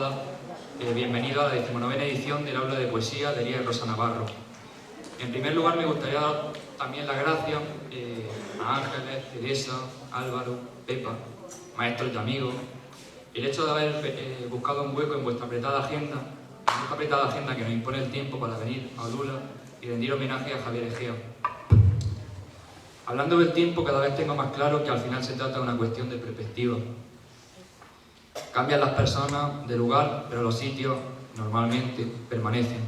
invitada. Bienvenido a la 19ª edición del Aula de Poesía de Elías Rosa Navarro. En primer lugar, me gustaría dar también las gracias a Ángeles, Teresa, Álvaro, Pepa, maestros y amigos. El hecho de haber buscado un hueco en vuestra apretada agenda, que nos impone el tiempo para venir a Lula y rendir homenaje a Javier Egea. Hablando del tiempo, cada vez tengo más claro que al final se trata de una cuestión de perspectiva. Cambian las personas de lugar, pero los sitios normalmente permanecen.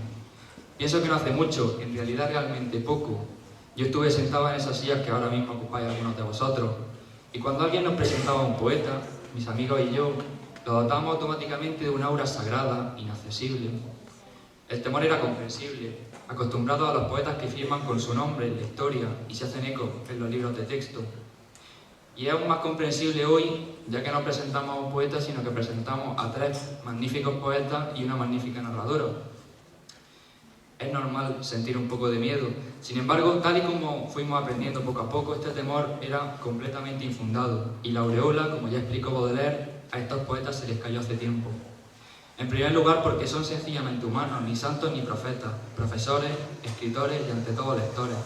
Pienso que no hace mucho, en realidad realmente poco, yo estuve sentado en esas sillas que ahora mismo ocupáis algunos de vosotros, y cuando alguien nos presentaba a un poeta, mis amigos y yo, lo dotamos automáticamente de una aura sagrada, inaccesible. El temor era comprensible, acostumbrados a los poetas que firman con su nombre en la historia y se hacen eco en los libros de texto. Y es aún más comprensible hoy, ya que no presentamos a un poeta, sino que presentamos a 3 magníficos poetas y una magnífica narradora. Es normal sentir un poco de miedo. Sin embargo, tal y como fuimos aprendiendo poco a poco, este temor era completamente infundado. Y la aureola, como ya explicó Baudelaire, a estos poetas se les cayó hace tiempo. En primer lugar, porque son sencillamente humanos, ni santos ni profetas, profesores, escritores y ante todo lectores.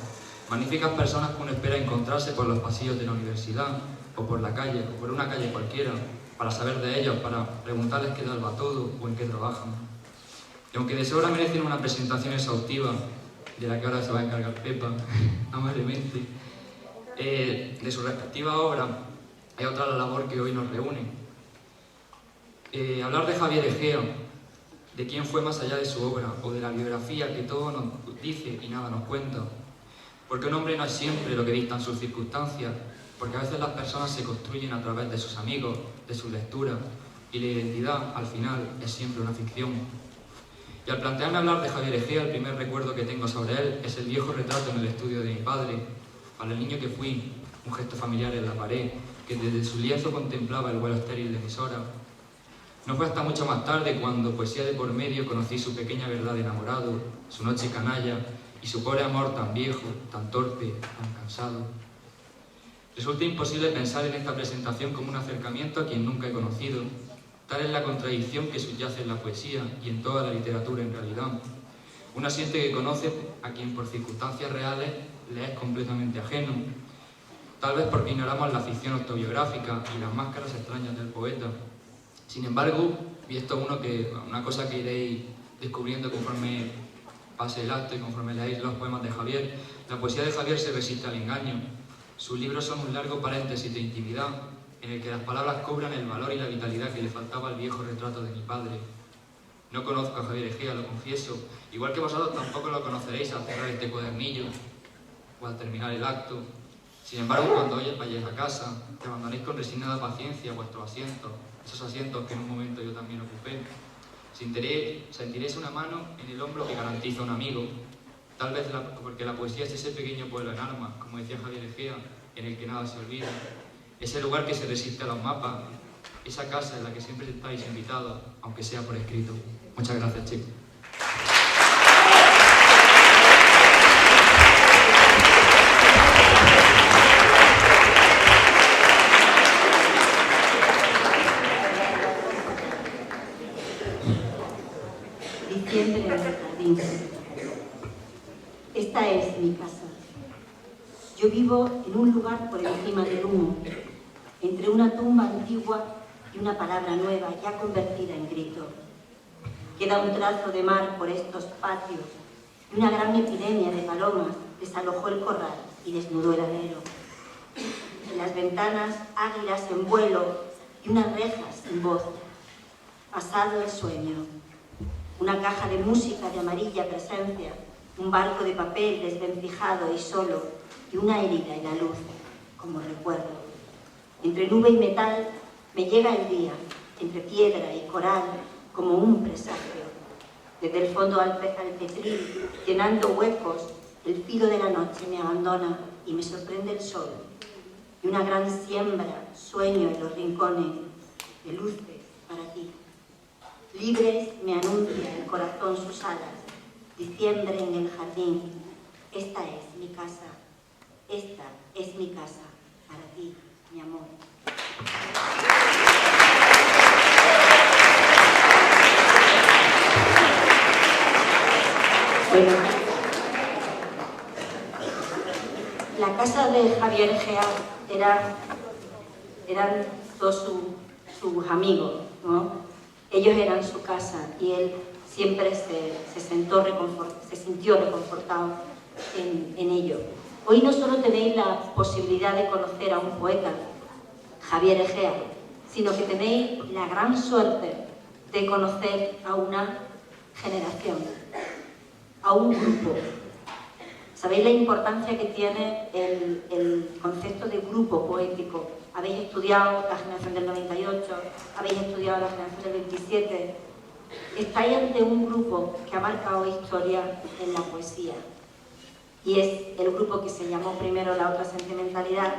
Magníficas personas que uno espera encontrarse por los pasillos de la universidad, o por la calle, o por una calle cualquiera, para saber de ellos, para preguntarles qué tal va todo o en qué trabajan. Y aunque de sobra merecen una presentación exhaustiva, de la que ahora se va a encargar Pepa, amablemente, de su respectiva obra, hay otra labor que hoy nos reúne. Hablar de Javier Egea, de quién fue más allá de su obra, o de la biografía que todo nos dice y nada nos cuenta. Porque un hombre no es siempre lo que dictan sus circunstancias, porque a veces las personas se construyen a través de sus amigos, de sus lecturas, y la identidad, al final, es siempre una ficción. Y al plantearme hablar de Javier Egea, el primer recuerdo que tengo sobre él es el viejo retrato en el estudio de mi padre, para el niño que fui, un gesto familiar en la pared, que desde su lienzo contemplaba el vuelo estéril de mis horas. No fue hasta mucho más tarde, cuando poesía de por medio, conocí su pequeña verdad de enamorado, su noche canalla y su pobre amor tan viejo, tan torpe, tan cansado. Resulta imposible pensar en esta presentación como un acercamiento a quien nunca he conocido. Tal es la contradicción que subyace en la poesía y en toda la literatura en realidad. Uno siente que conoce a quien por circunstancias reales le es completamente ajeno, tal vez porque ignoramos la ficción autobiográfica y las máscaras extrañas del poeta. Sin embargo, y esto es una cosa que iréis descubriendo conforme pase el acto y conforme leáis los poemas de Javier, la poesía de Javier se resiste al engaño. Sus libros son un largo paréntesis de intimidad, en el que las palabras cobran el valor y la vitalidad que le faltaba al viejo retrato de mi padre. No conozco a Javier Egea, lo confieso, igual que vosotros tampoco lo conoceréis al cerrar este cuadernillo o al terminar el acto. Sin embargo, cuando hoy vayáis a casa, te abandonéis con resignada paciencia vuestros asientos, esos asientos que en un momento yo también ocupé. Sentiréis una mano en el hombro que garantiza un amigo, tal vez porque la poesía es ese pequeño pueblo en armas, como decía Javier Egea, en el que nada se olvida, ese lugar que se resiste a los mapas, esa casa en la que siempre estáis invitados, aunque sea por escrito. Muchas gracias, chicos. Diciembre en el jardín. Esta es mi casa. Yo vivo en un lugar por encima del humo, entre una tumba antigua y una palabra nueva ya convertida en grito. Queda un trazo de mar por estos patios y una gran epidemia de palomas desalojó el corral y desnudó el alero. En las ventanas, águilas en vuelo y unas rejas sin voz. Pasado el sueño. Una caja de música de amarilla presencia, un barco de papel desvencijado y solo, y una herida en la luz, como recuerdo. Entre nube y metal me llega el día, entre piedra y coral, como un presagio. Desde el fondo al petril, llenando huecos, el filo de la noche me abandona y me sorprende el sol. Y una gran siembra, sueño en los rincones, de luces para ti. Libres me anuncia el corazón sus alas, diciembre en el jardín. Esta es mi casa, esta es mi casa, para ti, mi amor. Bueno, la casa de Javier Egea eran todos sus amigos, ¿no? Ellos eran su casa y él siempre se sintió reconfortado en ello. Hoy no solo tenéis la posibilidad de conocer a un poeta, Javier Egea, sino que tenéis la gran suerte de conocer a una generación, a un grupo. ¿Sabéis la importancia que tiene el concepto de grupo poético? Habéis estudiado la generación del 98, habéis estudiado la generación del 27. Estáis ante un grupo que ha marcado historia en la poesía. Y es el grupo que se llamó primero La Otra Sentimentalidad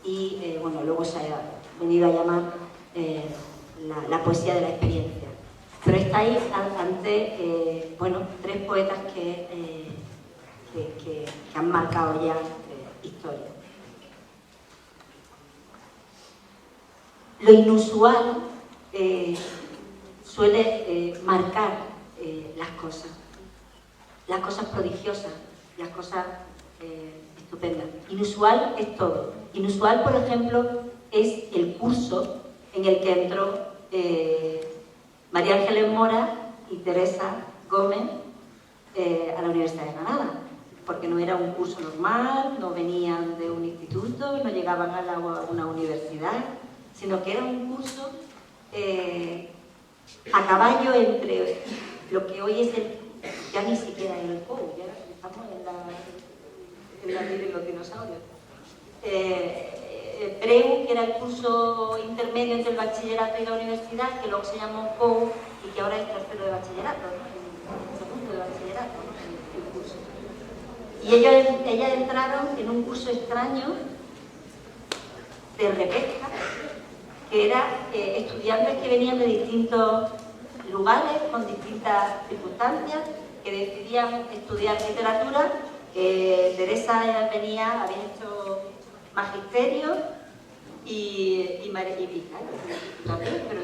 y bueno, luego se ha venido a llamar la poesía de la experiencia. Pero estáis ante bueno, tres poetas que han marcado ya historia. Lo inusual suele marcar las cosas prodigiosas, las cosas estupendas. Inusual es todo. Inusual, por ejemplo, es el curso en el que entró María Ángeles Mora y Teresa Gómez a la Universidad de Granada, porque no era un curso normal, no venían de un instituto, no llegaban a una universidad, sino que era un curso a caballo entre lo que hoy es ya ni siquiera el COU, ya estamos en la vida de los dinosaurios. PREU, que era el curso intermedio entre el bachillerato y la universidad, que luego se llamó COU y que ahora es tercero de bachillerato, ¿no? El segundo de bachillerato, ¿no? El curso. Y ellas entraron en un curso extraño de repesca, que era estudiantes que venían de distintos lugares, con distintas circunstancias, que decidían estudiar literatura. Teresa había hecho magisterio y María Pica también, pero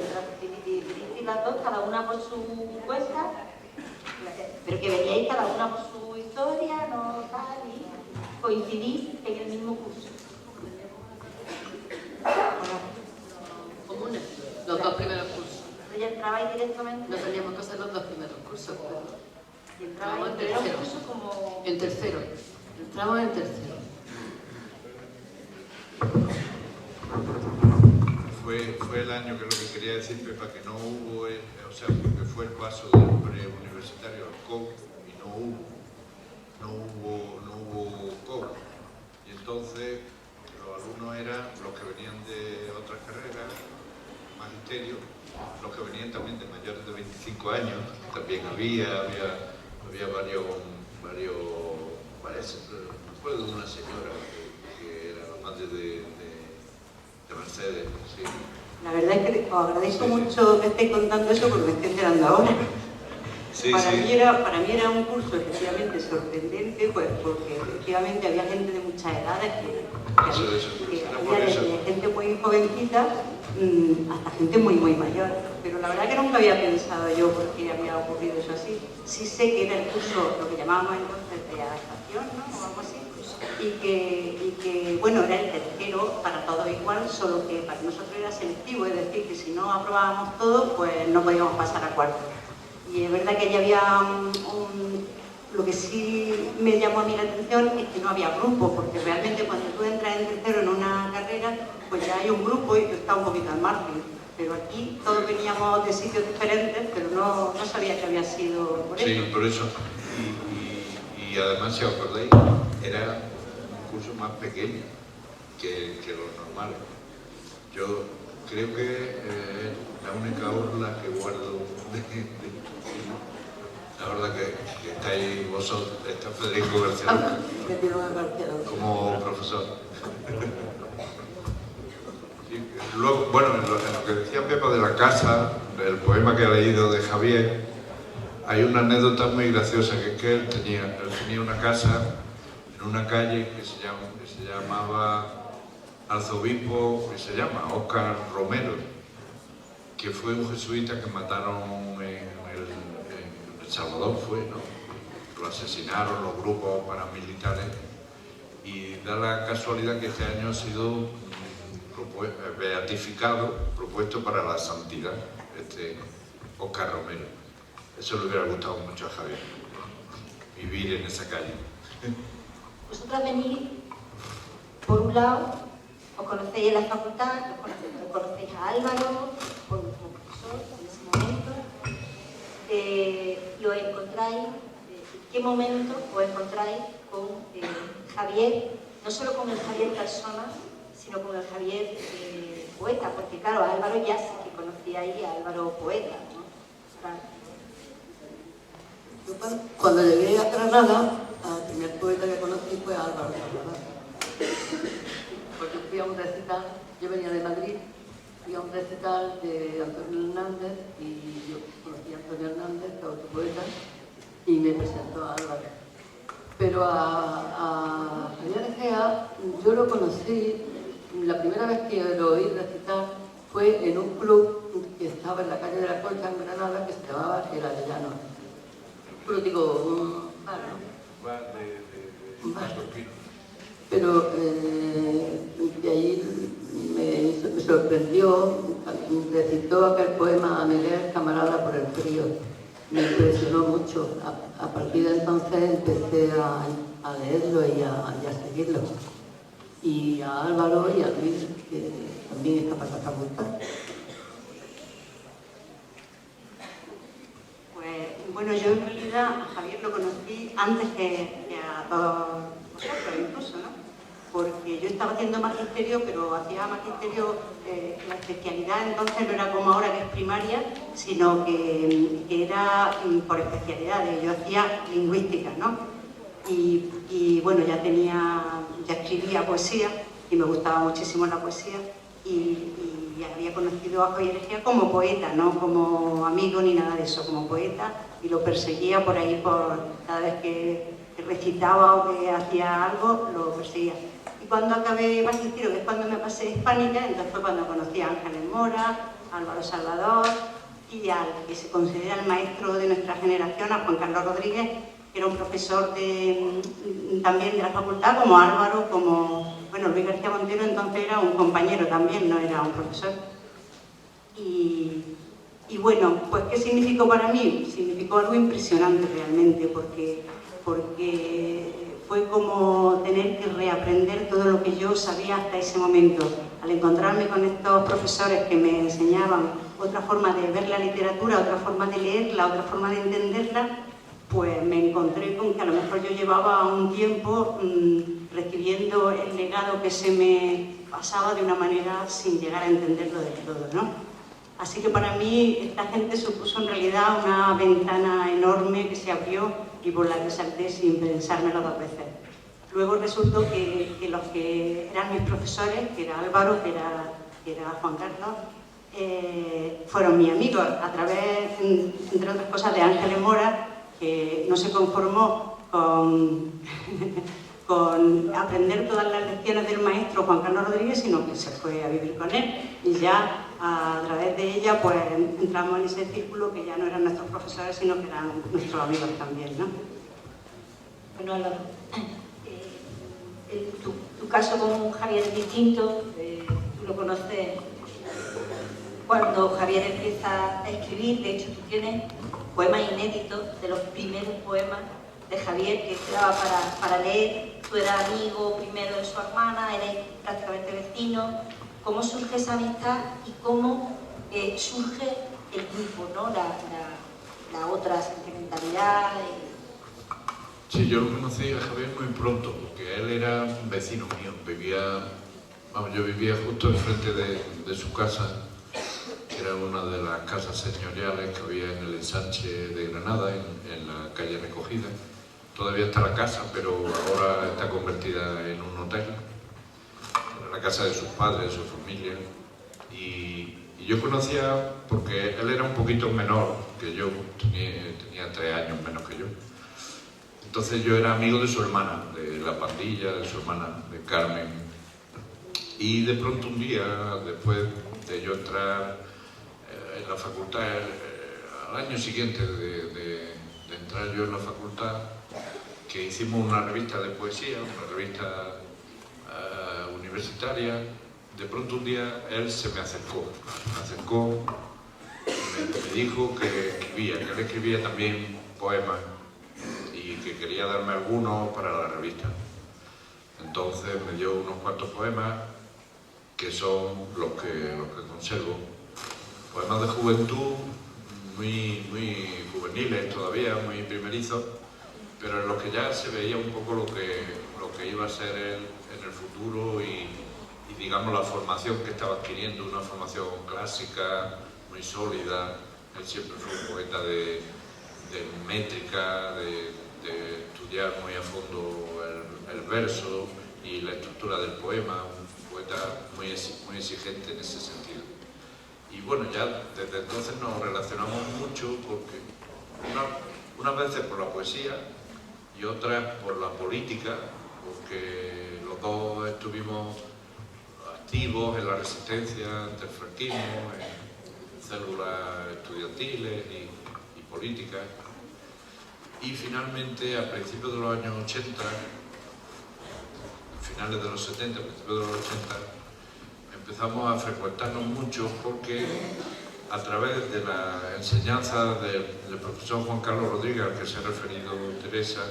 y las dos, cada una por su cuenta, pero que veníais cada una por su historia, no tal, y coincidís en el mismo curso. Comunes, los dos primeros cursos. ¿Ya entrabais directamente? No teníamos que hacer los dos primeros cursos, pero... ¿Y entrabais en tercero? Como... En tercero. Entramos en tercero. Fue el año, que es lo que quería decir, Pepa, que no hubo, o sea, porque fue el paso del preuniversitario al COU y no hubo COU. Y entonces los alumnos eran los que venían de otras carreras, magisterio, los que venían también de mayores de 25 años, también había varios, parece, recuerdo de una señora que era la madre de Mercedes, sí. La verdad es que os agradezco mucho que estéis contando eso porque me estoy enterando ahora. Sí, para mí era un curso efectivamente sorprendente, pues porque efectivamente había gente de muchas edades que había desde gente muy jovencita hasta gente muy mayor. Pero la verdad que nunca había pensado yo por qué había ocurrido eso así. Sí sé que era el curso, lo que llamábamos entonces de adaptación, ¿no? O algo así. Y que, bueno, era el tercero para todos igual, solo que para nosotros era selectivo, es decir, que si no aprobábamos todo, pues no podíamos pasar a cuarto. Y es verdad que ya había lo que sí me llamó a mí la atención es que no había grupo, porque realmente cuando tú entras en tercero en una carrera, pues ya hay un grupo y tú estás un poquito al margen. Pero aquí todos veníamos de sitios diferentes, pero no sabía que había sido por eso. Sí, por eso. Y además, si os acordáis, era un curso más pequeño que los normales. Yo creo que la única orla que guardo la verdad que estáis vosotros, está Federico García Lorca, como profesor. Y luego, bueno, en lo que decía Pepa de la casa, el poema que ha leído de Javier, hay una anécdota muy graciosa, que es que él tenía una casa en una calle que se llamaba Arzobispo, que se llama Óscar Romero, que fue un jesuita que mataron en El Salvador, fue, ¿no? lo asesinaron los grupos paramilitares, y da la casualidad que este año ha sido beatificado, propuesto para la santidad, Óscar Romero. Eso le hubiera gustado mucho a Javier, vivir en esa calle. Vosotras venís, por un lado, os conocéis en la facultad, os conocéis a Álvaro, como profesor en ese momento, y os encontráis, ¿en qué momento os encontráis con Javier, no solo con el Javier persona, sino con el Javier poeta? Porque claro, a Álvaro ya sí que conocíais a Álvaro poeta, ¿no? Yo cuando llegué a Granada, el primer poeta que conocí fue Álvaro Salvador. Porque fui a un recital, yo venía de Madrid, fui a un recital de Antonio Hernández, y yo conocí a Antonio Hernández, que es otro poeta, y me presentó a Álvaro. Pero a Javier Egea yo lo conocí, la primera vez que lo oí recitar fue en un club que estaba en la calle de la Concha en Granada, que se llamaba El Arellano. Un bar, ¿no? Un bar. Pero de ahí me sorprendió, recitó aquel poema Ameler, camarada por el frío. Me impresionó mucho. A partir de entonces empecé a leerlo y a seguirlo. Y a Álvaro y a Luis, que también está para la facultad. Pues bueno, yo en realidad a Javier lo conocí antes que a todos vosotros incluso, ¿no? Porque yo estaba haciendo magisterio, pero hacía magisterio, la especialidad entonces no era como ahora que es primaria, sino que era por especialidades. Yo hacía lingüística, ¿no? Y bueno, ya escribía poesía y me gustaba muchísimo la poesía, y había conocido a Javier Egea como poeta, no como amigo ni nada de eso, como poeta, y lo perseguía por ahí, cada vez que recitaba o que hacía algo, lo perseguía. Y cuando acabé magisterio, que es cuando me pasé hispánica, entonces fue cuando conocí a Ángeles Mora, a Álvaro Salvador y al que se considera el maestro de nuestra generación, a Juan Carlos Rodríguez, que era un profesor también de la facultad, como Álvaro, como... Bueno, Luis García Montero entonces era un compañero también, no era un profesor. Y bueno, pues ¿qué significó para mí? Significó algo impresionante realmente, porque fue como tener que reaprender todo lo que yo sabía hasta ese momento. Al encontrarme con estos profesores que me enseñaban otra forma de ver la literatura, otra forma de leerla, otra forma de entenderla, pues me encontré con que a lo mejor yo llevaba un tiempo recibiendo el legado que se me pasaba de una manera sin llegar a entenderlo del todo, ¿no? Así que para mí esta gente supuso en realidad una ventana enorme que se abrió y por la que salté sin pensármelo dos veces. Luego resultó que los que eran mis profesores, que era Álvaro, que era Juan Carlos, fueron mis amigos a través, entre otras cosas, de Ángeles Mora, que no se conformó con aprender todas las lecciones del maestro Juan Carlos Rodríguez, sino que se fue a vivir con él, y ya a través de ella pues entramos en ese círculo que ya no eran nuestros profesores, sino que eran nuestros amigos también, ¿no? Bueno, Álvaro, tu caso con Javier es distinto, tú lo conoces cuando Javier empieza a escribir. De hecho tú tienes poemas inéditos de los primeros poemas de Javier que te daba para leer. Tú eras amigo primero de su hermana, erais prácticamente vecinos. ¿Cómo surge esa amistad y cómo surge el grupo, ¿no? la otra sentimentalidad? Sí, yo lo conocí a Javier muy pronto, porque él era un vecino mío. Yo vivía justo enfrente de su casa, que era una de las casas señoriales que había en el ensanche de Granada, en la calle Recogida. Todavía está la casa, pero ahora está convertida en un hotel. Era la casa de sus padres, de su familia. Y yo conocía, porque él era un poquito menor que yo, tenía 3 años menos que yo. Entonces yo era amigo de su hermana, de la pandilla, de su hermana, de Carmen. Y de pronto un día, después de yo entrar en la facultad, al año siguiente de entrar yo en la facultad, que hicimos una revista de poesía, una revista universitaria. De pronto un día él se me acercó, me dijo que él escribía también poemas y que quería darme algunos para la revista. Entonces me dio unos cuantos poemas que son los que conservo. Poemas de juventud, muy juveniles todavía, muy primerizos, pero en los que ya se veía un poco lo que iba a ser él en el futuro y digamos la formación que estaba adquiriendo, una formación clásica, muy sólida. Él siempre fue un poeta de métrica, de estudiar muy a fondo el verso y la estructura del poema, un poeta muy exigente en ese sentido. Y bueno, ya desde entonces nos relacionamos mucho porque unas veces por la poesía y otras por la política, porque los dos estuvimos activos en la resistencia ante el franquismo, en células estudiantiles y políticas. Y finalmente, a principios de los años 80, finales de los 70, principios de los 80, empezamos a frecuentarnos mucho porque a través de la enseñanza del profesor Juan Carlos Rodríguez, al que se ha referido Teresa,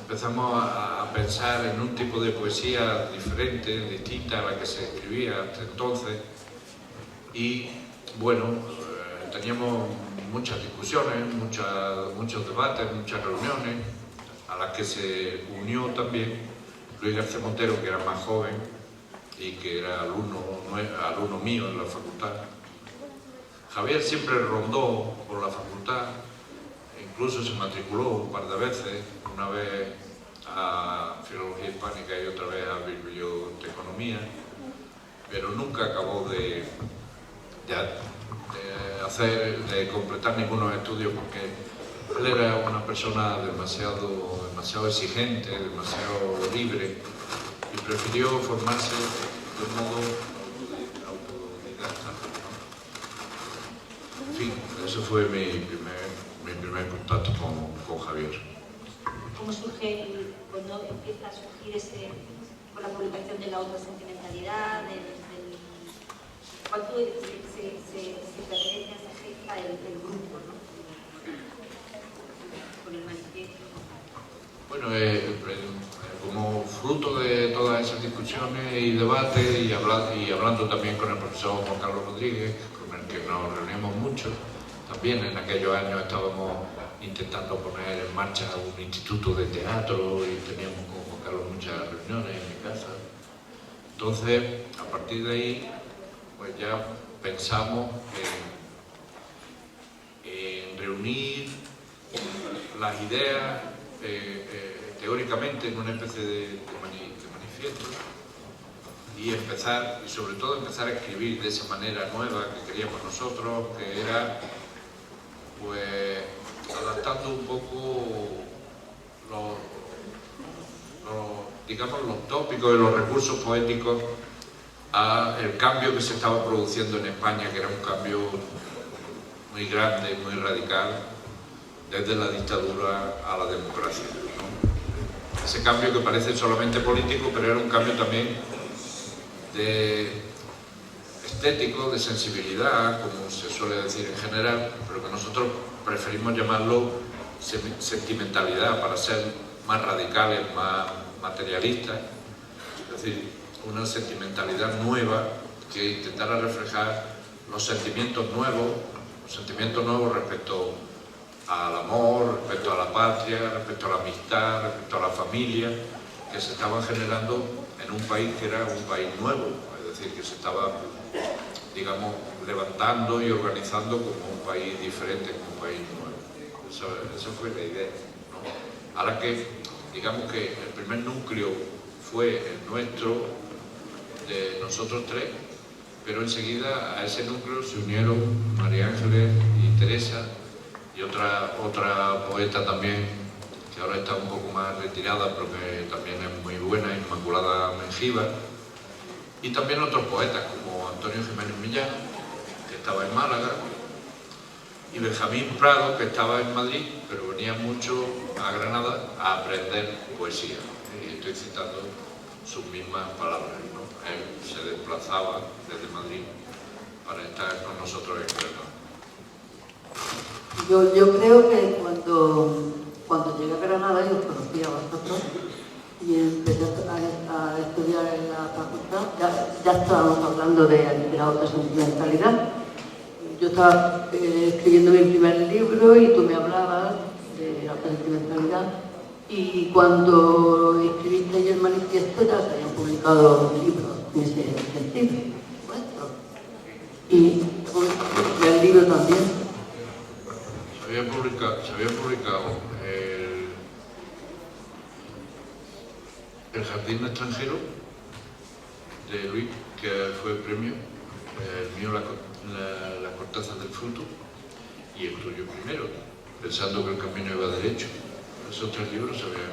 empezamos a pensar en un tipo de poesía diferente, distinta a la que se escribía hasta entonces. Y bueno, teníamos muchas discusiones, muchos debates, muchas reuniones, a las que se unió también Luis García Montero, que era más joven y que era alumno mío en la facultad. Javier siempre rondó por la facultad, incluso se matriculó un par de veces, una vez a Filología Hispánica y otra vez a Biblioteconomía, pero nunca acabó de completar ninguno de los estudios porque él era una persona demasiado exigente, demasiado libre y prefirió formarse de un modo autodidacta. En fin, eso fue mi primer contacto con Javier. ¿Cómo surge, cuando empieza a surgir con la publicación de la otra sentimentalidad, cuánto se pertenece, se gesta el grupo, ¿no? Con el manifiesto? Bueno, como fruto de todas esas discusiones y debates y hablando también con el profesor Juan Carlos Rodríguez, con el que nos reunimos mucho, también en aquellos años estábamos intentando poner en marcha un instituto de teatro y teníamos con Juan Carlos muchas reuniones en mi casa. Entonces, a partir de ahí, pues ya pensamos en reunir las ideas teóricamente en una especie de manifiesto y sobre todo empezar a escribir de esa manera nueva que queríamos nosotros, que era pues adaptando un poco los tópicos y los recursos poéticos al cambio que se estaba produciendo en España, que era un cambio muy grande, muy radical, desde la dictadura a la democracia, ¿no? Ese cambio que parece solamente político, pero era un cambio también de estético, de sensibilidad, como se suele decir en general, pero que nosotros preferimos llamarlo sentimentalidad para ser más radicales, más materialistas, es decir, una sentimentalidad nueva que intentara reflejar los sentimientos nuevos respecto al amor, respecto a la patria, respecto a la amistad, respecto a la familia, que se estaban generando en un país que era un país nuevo, es decir, que se estaba, digamos, levantando y organizando como un país diferente, como un país nuevo. Esa fue la idea, ¿no? A la que, digamos que el primer núcleo fue el nuestro, de nosotros tres, pero enseguida a ese núcleo se unieron María Ángeles y Teresa y otra poeta también, que ahora está un poco más retirada, pero que también es muy buena, Inmaculada Mengíbar, y también otros poetas como Antonio Jiménez Millán, que estaba en Málaga, y Benjamín Prado, que estaba en Madrid, pero venía mucho a Granada a aprender poesía. Y estoy citando sus mismas palabras, ¿no? Él se desplazaba desde Madrid para estar con nosotros en Granada. Yo creo que cuando llegué a Granada yo os conocí a vosotros y empecé a estudiar en la facultad. Ya estábamos hablando de la autosentimentalidad. Yo estaba escribiendo mi primer libro y tú me hablabas de la autosentimentalidad. Y cuando escribiste el manifiesto ya se habían publicado libros en ese sentido, vuestro. Y el libro también. Se había publicado El jardín extranjero de Luis, que fue premio, el mío la corteza del fruto, y el tuyo primero, Pensando que el camino iba derecho. Esos 3 libros se habían...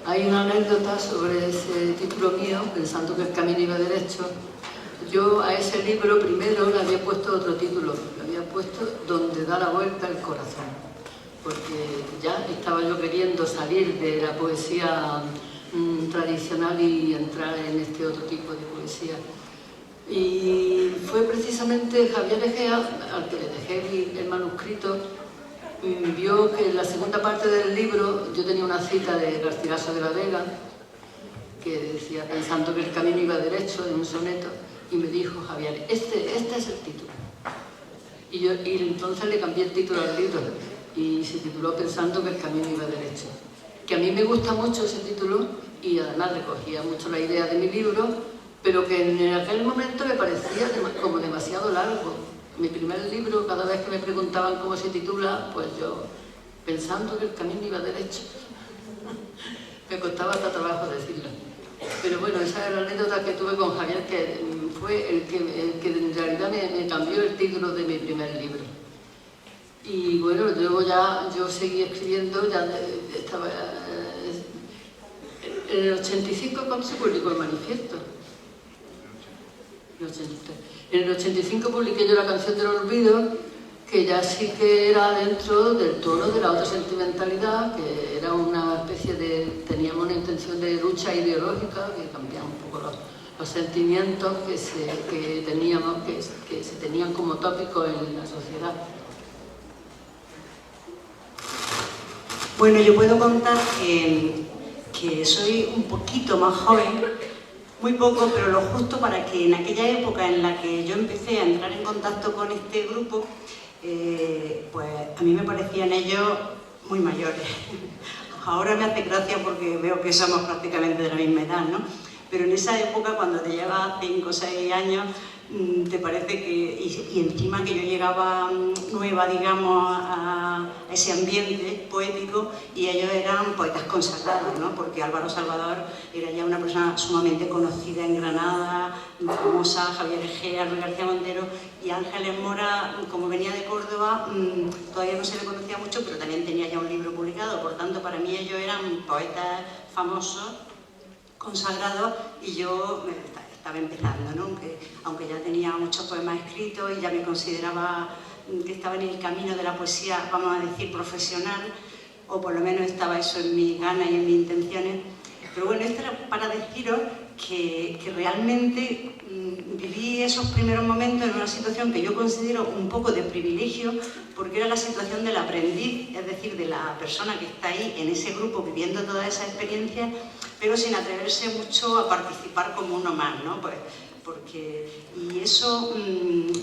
Hay una anécdota sobre ese título mío, Pensando que el camino iba derecho. Yo a ese libro primero le había puesto otro título, le había puesto Donde da la vuelta el corazón, porque ya estaba yo queriendo salir de la poesía tradicional y entrar en este otro tipo de poesía. Y fue precisamente Javier Egea, al que le dejé el manuscrito, vio que en la segunda parte del libro yo tenía una cita de Garcilaso de la Vega que decía Pensando que el camino iba derecho, en un soneto, y me dijo Javier, este es el título. Y entonces le cambié el título al libro y se tituló Pensando que el camino iba derecho. Que a mí me gusta mucho ese título y además recogía mucho la idea de mi libro, pero que en aquel momento me parecía como demasiado largo. Mi primer libro, cada vez que me preguntaban cómo se titula, pues yo, Pensando que el camino iba derecho. Me costaba hasta trabajo decirlo. Pero bueno, esa era la anécdota que tuve con Javier, que fue el que en realidad me cambió el título de mi primer libro. Y bueno, luego yo seguí escribiendo, ya estaba... En el 85, ¿cuándo se publicó el manifiesto? En el 85 publiqué yo la canción del olvido, que ya sí que era dentro del tono de la autosentimentalidad, que era una especie de... teníamos una intención de lucha ideológica, que cambiaba un poco los sentimientos que teníamos, que se tenían como tópicos en la sociedad. Bueno, yo puedo contar que soy un poquito más joven, muy poco, pero lo justo para que en aquella época en la que yo empecé a entrar en contacto con este grupo, pues a mí me parecían ellos muy mayores. Ahora me hace gracia porque veo que somos prácticamente de la misma edad, ¿no? Pero en esa época, cuando te llevas 5 o 6 años, te parece que... Y encima que yo llegaba nueva, digamos, a ese ambiente poético, y ellos eran poetas consagrados, ¿no? Porque Álvaro Salvador era ya una persona sumamente conocida en Granada, famosa, Javier Egea, Luis García Montero, y Ángeles Mora, como venía de Córdoba, todavía no se le conocía mucho, pero también tenía ya un libro publicado. Por tanto, para mí ellos eran poetas famosos, consagrados, y yo estaba empezando, ¿no? Aunque ya tenía muchos poemas escritos y ya me consideraba que estaba en el camino de la poesía, vamos a decir, profesional, o por lo menos estaba eso en mis ganas y en mis intenciones. Pero bueno, esto era para deciros que realmente viví esos primeros momentos en una situación que yo considero un poco de privilegio, porque era la situación del aprendiz, es decir, de la persona que está ahí en ese grupo viviendo toda esa experiencia, pero sin atreverse mucho a participar como uno más, ¿no? Pues y eso,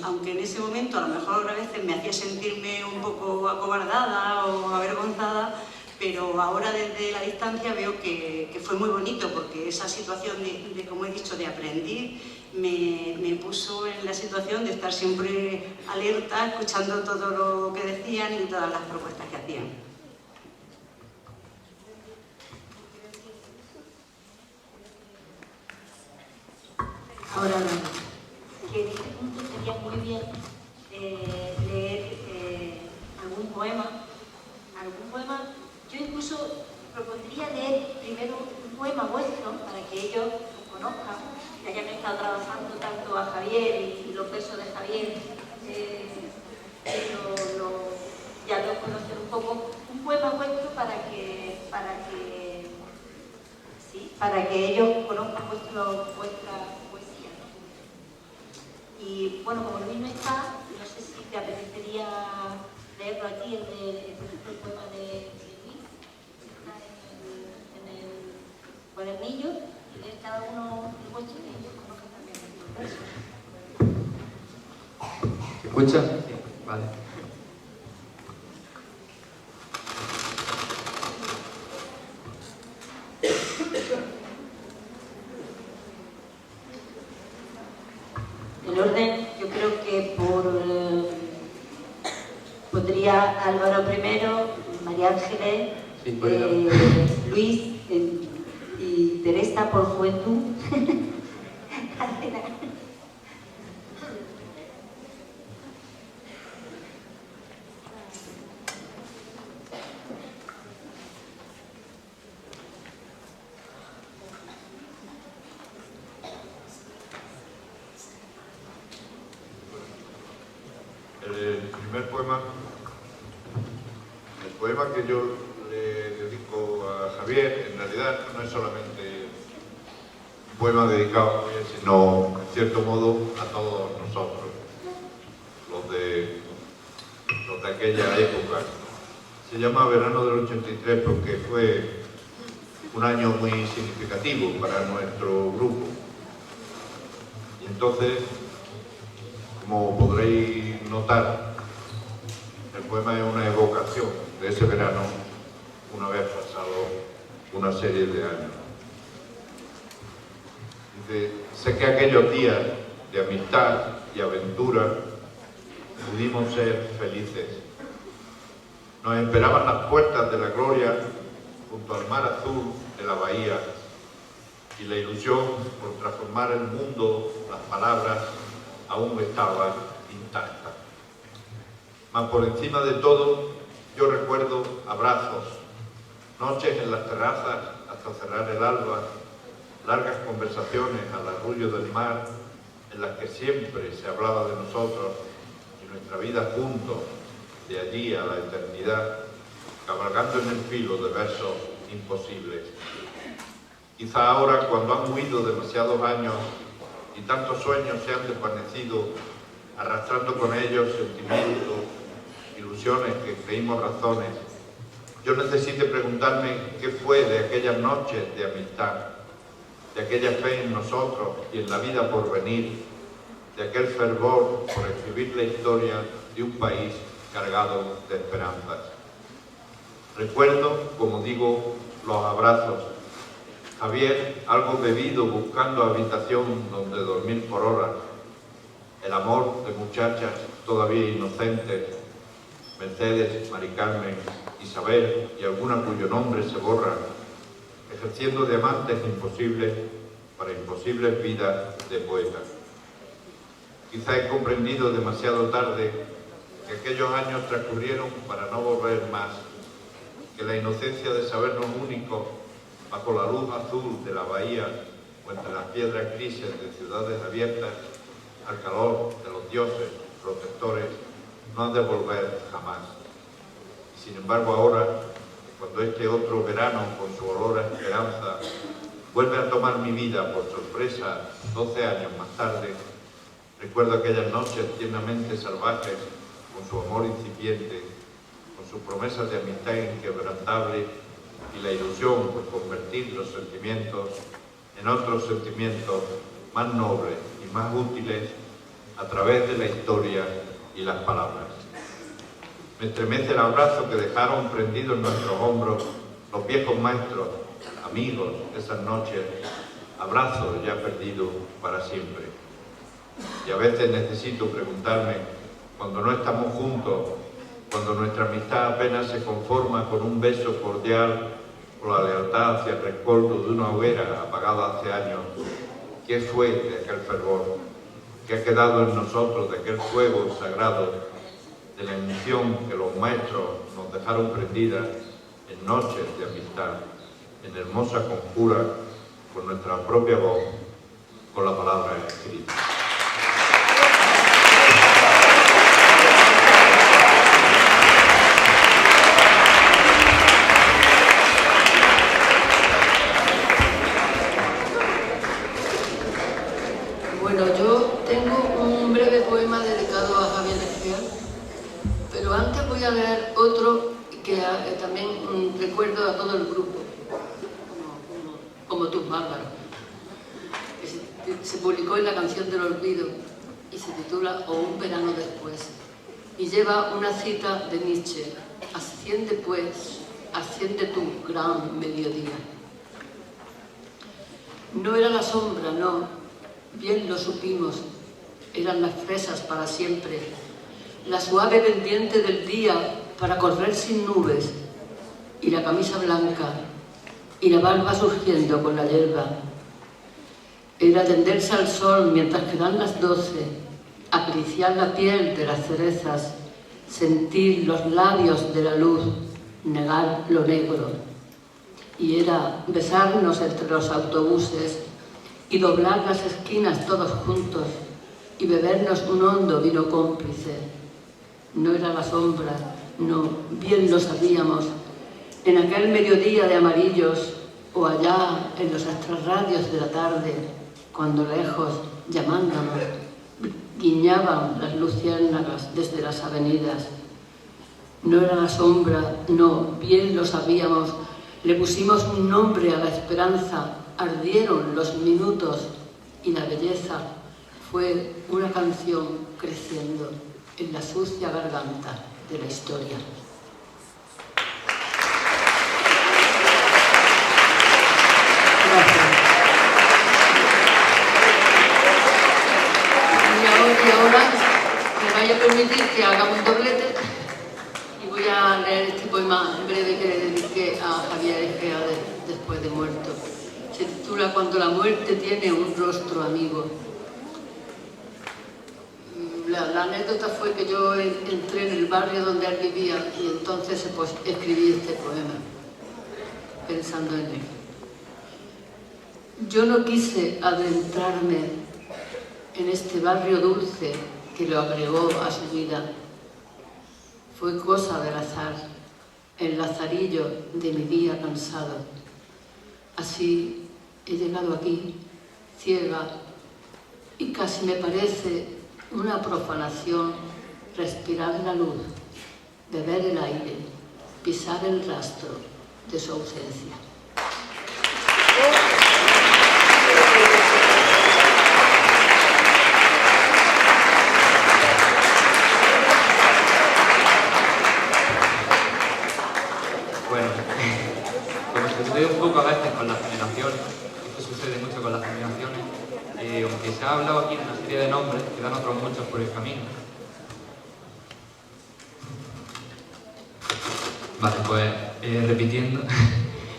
aunque en ese momento a lo mejor a veces me hacía sentirme un poco acobardada o avergonzada, pero ahora desde la distancia veo que fue muy bonito, porque esa situación de como he dicho, de aprendiz, me puso en la situación de estar siempre alerta, escuchando todo lo que decían y todas las propuestas que hacían. Ahora que en este punto sería muy bien leer algún poema. Yo incluso propondría leer primero un poema vuestro para que ellos os conozcan, que hayan estado trabajando tanto a Javier y los versos de Javier conocer un poco un poema vuestro para que ellos conozcan vuestra poesía, ¿no? Y bueno, como Luis no está, no sé si te apetecería leerlo aquí, el poema de Luis, que está en el cuadernillo, y leer cada uno el vuestro y ellos conozcan también el verso. ¿Se escucha? Sí. Vale. El orden, yo creo que pondría Álvaro primero, María Ángeles, Sí, Luis y Teresa por juventud. El poema que yo le dedico a Javier, en realidad no es solamente un poema dedicado a Javier, sino, en cierto modo, a todos nosotros, los de aquella época. Se llama Verano del 83 porque fue un año muy significativo para nuestro grupo. Y entonces, como podréis notar, el poema es una evocación de ese verano una vez pasado una serie de años. Dice: sé que aquellos días de amistad y aventura pudimos ser felices. Nos esperaban las puertas de la gloria junto al mar azul de la bahía y la ilusión por transformar el mundo, las palabras, aún estaba intacta. Mas por encima de todo, yo recuerdo abrazos, noches en las terrazas hasta cerrar el alba, largas conversaciones al arrullo del mar, en las que siempre se hablaba de nosotros y nuestra vida juntos, de allí a la eternidad, cabalgando en el filo de versos imposibles. Quizá ahora, cuando han huido demasiados años y tantos sueños se han desvanecido, arrastrando con ellos sentimientos, ilusiones que creímos razones, yo necesite preguntarme qué fue de aquellas noches de amistad, de aquella fe en nosotros y en la vida por venir, de aquel fervor por escribir la historia de un país cargado de esperanzas. Recuerdo, como digo, los abrazos. Javier, algo bebido, buscando habitación donde dormir por horas. El amor de muchachas todavía inocentes, Mercedes, Mari Carmen, Isabel y alguna cuyo nombre se borra, ejerciendo de amantes imposibles para imposibles vidas de poetas. Quizá he comprendido demasiado tarde que aquellos años transcurrieron para no volver más, que la inocencia de sabernos únicos bajo la luz azul de la bahía o entre las piedras grises de ciudades abiertas al calor de los dioses protectores no han de volver jamás. Y sin embargo ahora, cuando este otro verano con su olor a esperanza vuelve a tomar mi vida por sorpresa 12 años más tarde, recuerdo aquellas noches tiernamente salvajes con su amor incipiente, con sus promesas de amistad inquebrantable y la ilusión por convertir los sentimientos en otros sentimientos más nobles y más útiles a través de la historia y las palabras. Me estremece el abrazo que dejaron prendido en nuestros hombros los viejos maestros, amigos de esas noches, abrazos ya perdidos para siempre. Y a veces necesito preguntarme, cuando no estamos juntos, cuando nuestra amistad apenas se conforma con un beso cordial o la lealtad hacia el rescoldo de una hoguera apagada hace años, ¿qué fue de aquel fervor? ¿Qué ha quedado en nosotros de aquel fuego sagrado, de la emoción que los maestros nos dejaron prendida en noches de amistad, en hermosa conjura con nuestra propia voz, con la palabra escrita? Pero antes voy a leer otro que también recuerdo a todo el grupo, como tú, Bárbara. Se publicó en La canción del olvido y se titula O un verano después. Y lleva una cita de Nietzsche: asciende pues, asciende tu gran mediodía. No era la sombra, no, bien lo supimos, eran las fresas para siempre, la suave pendiente del día para correr sin nubes, y la camisa blanca, y la barba surgiendo con la hierba. Era tenderse al sol mientras quedan las 12, acariciar la piel de las cerezas, sentir los labios de la luz, negar lo negro. Y era besarnos entre los autobuses y doblar las esquinas todos juntos y bebernos un hondo vino cómplice. No era la sombra, no, bien lo sabíamos, en aquel mediodía de amarillos o allá en los extrarradios de la tarde, cuando lejos, llamándonos, guiñaban las luciérnagas desde las avenidas. No era la sombra, no, bien lo sabíamos, le pusimos un nombre a la esperanza, ardieron los minutos y la belleza fue una canción creciendo en la sucia garganta de la historia. Gracias. Y ahora me vaya a permitir que haga un doblete y voy a leer este poema en breve que le dediqué a Javier Egea después de muerto. Se titula Cuando la muerte tiene un rostro amigo. La anécdota fue que yo entré en el barrio donde él vivía y entonces pues, escribí este poema, pensando en él. Yo no quise adentrarme en este barrio dulce que lo agregó a su vida. Fue cosa del azar, el lazarillo de mi día cansado. Así he llegado aquí, ciega, y casi me parece una profanación respirar la luz, beber el aire, pisar el rastro de su ausencia. Bueno, como sucede un poco a veces con las generaciones, esto sucede mucho con las generaciones, aunque se ha hablado aquí de una serie de nombres, quedan otros muchos por el camino. Vale, pues repitiendo,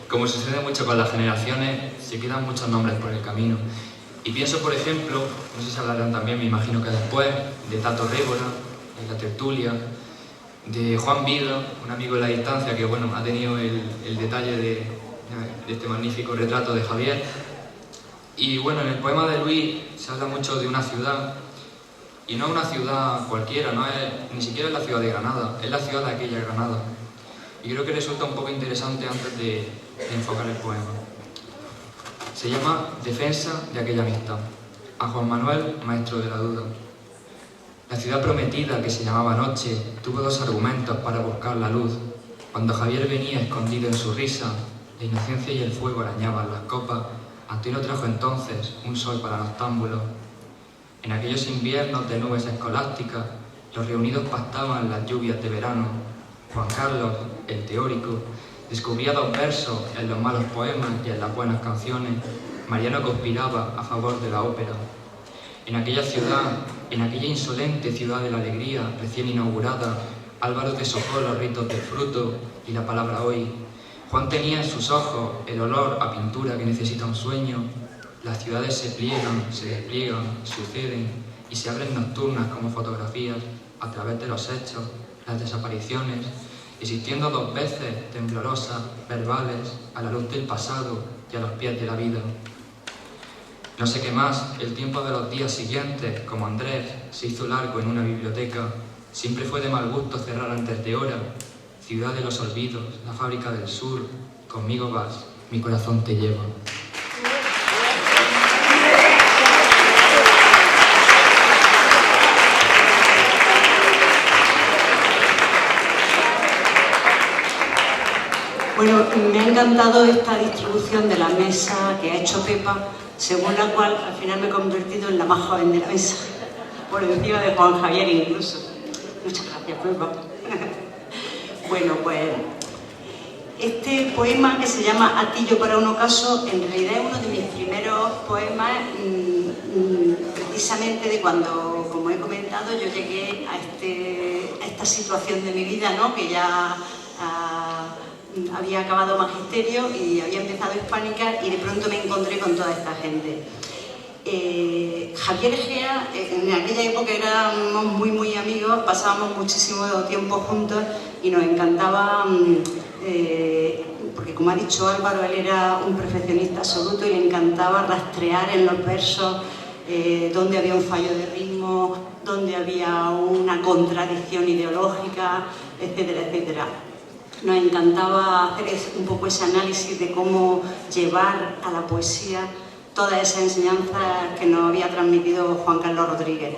como sucede mucho con las generaciones, se quedan muchos nombres por el camino. Y pienso, por ejemplo, no sé si hablarán también, me imagino que después, de Tato Révora, de La Tertulia, de Juan Vido, un amigo de la distancia que bueno, ha tenido el detalle de este magnífico retrato de Javier. Y bueno, en el poema de Luis se habla mucho de una ciudad, y no una ciudad cualquiera, no es, ni siquiera es la ciudad de Granada, es la ciudad de aquella Granada. Y creo que resulta un poco interesante antes de enfocar el poema. Se llama Defensa de aquella amistad, a Juan Manuel, maestro de la duda. La ciudad prometida, que se llamaba Noche, tuvo dos argumentos para buscar la luz. Cuando Javier venía escondido en su risa, la inocencia y el fuego arañaban las copas. Antonio trajo entonces un sol para noctámbulos. En aquellos inviernos de nubes escolásticas, los reunidos pactaban las lluvias de verano. Juan Carlos, el teórico, descubría dos versos en los malos poemas y en las buenas canciones. Mariano conspiraba a favor de la ópera. En aquella ciudad, en aquella insolente ciudad de la alegría recién inaugurada, Álvaro deshojó los ritos del fruto y la palabra hoy. Juan tenía en sus ojos el olor a pintura que necesita un sueño. Las ciudades se pliegan, se despliegan, suceden y se abren nocturnas como fotografías a través de los hechos, las desapariciones, existiendo dos veces temblorosas, verbales, a la luz del pasado y a los pies de la vida. No sé qué más, el tiempo de los días siguientes, como Andrés, se hizo largo en una biblioteca. Siempre fue de mal gusto cerrar antes de hora. Ciudad de los olvidos, la fábrica del sur, conmigo vas, mi corazón te lleva. Bueno, me ha encantado esta distribución de la mesa que ha hecho Pepa, según la cual al final me he convertido en la más joven de la mesa, por encima de Juan Javier incluso. Muchas gracias, Pepa. Bueno, pues este poema, que se llama Atillo para un ocaso, en realidad es uno de mis primeros poemas, precisamente de cuando, como he comentado, yo llegué a esta situación de mi vida, ¿no? Que ya había acabado magisterio y había empezado Hispánica, y de pronto me encontré con toda esta gente. Javier Egea, en aquella época éramos muy amigos, pasábamos muchísimo tiempo juntos y nos encantaba, porque como ha dicho Álvaro, él era un perfeccionista absoluto y le encantaba rastrear en los versos donde había un fallo de ritmo, donde había una contradicción ideológica, etcétera, etcétera. Nos encantaba hacer un poco ese análisis de cómo llevar a la poesía toda esa enseñanza que nos había transmitido Juan Carlos Rodríguez,